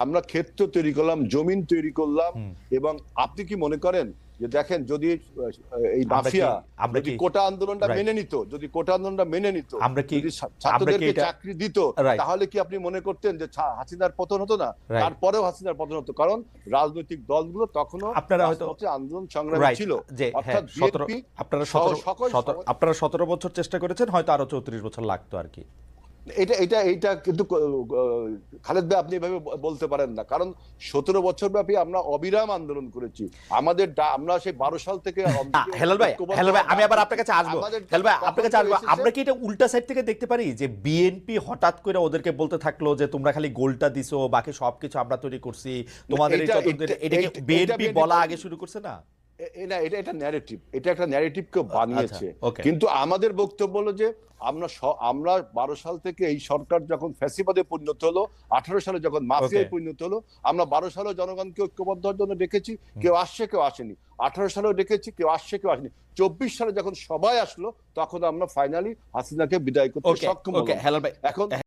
আমরা ক্ষেত্র তৈরি করলাম, জমিন তৈরি করলাম, এবং আপনি কি মনে করেন যে দেখেন যদি এই মাফিয়া যদি কোটা আন্দোলনটা মেনে নিত, যদি কোটা আন্দোলনটা মেনে নিত, যদি ছাত্রদেরকে চাকরি দিত, তাহলে কি আপনি মনে করতেন যে হাসিনার পতন হতো না? তারপরেও হাসিনার পতন হতো, কারণ রাজনৈতিক দলগুলো তখনও আপনারা হয়তো আন্দোলন সংগ্রামে ছিল। অর্থাৎ আপনারা 17 বছর চেষ্টা করেছেন, হয়তো আরো 34 বছর লাগতো আর কি। এটা কিন্তু খালেদ ভাই আপনি এভাবে বলতে পারেন না, কারণ 17 বছর ব্যাপী আমরা অবিরাম আন্দোলন করেছি। আমরা সেই 12 সাল থেকে হেলাল ভাই আমি আবার আপনার কাছে আসবো। হেলাল ভাই আপনার কাছে আসবো, আমরা কি এটা উল্টা সাইড থেকে দেখতে পারি যে বিএনপি হঠাৎ করে ওদেরকে বলতে থাকলো যে তোমরা খালি গোলটা দিছো, বাকি সবকিছু আমরা তৈরি করছি, তোমাদের এটাকে বিএনপি বলা আগে শুরু করছে না? এটা ন্যারেটিভ, এটা একটা ন্যারেটিভ কেউ বানিয়েছে। কিন্তু আমাদের বক্তব্য হলো যে আমরা 12 সাল থেকে এই সরকার যখন ফ্যাসিবাদে পরিণত হলো, 18 সালে যখন মাফিয়ায় পরিণত হলো, আমরা 12 সালে জনগণকে ঐক্যবদ্ধ হওয়ার জন্য ডেকেছি, কেউ আসছে কেউ আসেনি। 18 সালেও ডেকেছি, কেউ আসছে কেউ আসেনি। 24 সালে যখন সবাই আসলো, তখন আমরা ফাইনালি হাসিনাকে বিদায় করতে সক্ষম হলাম। এখন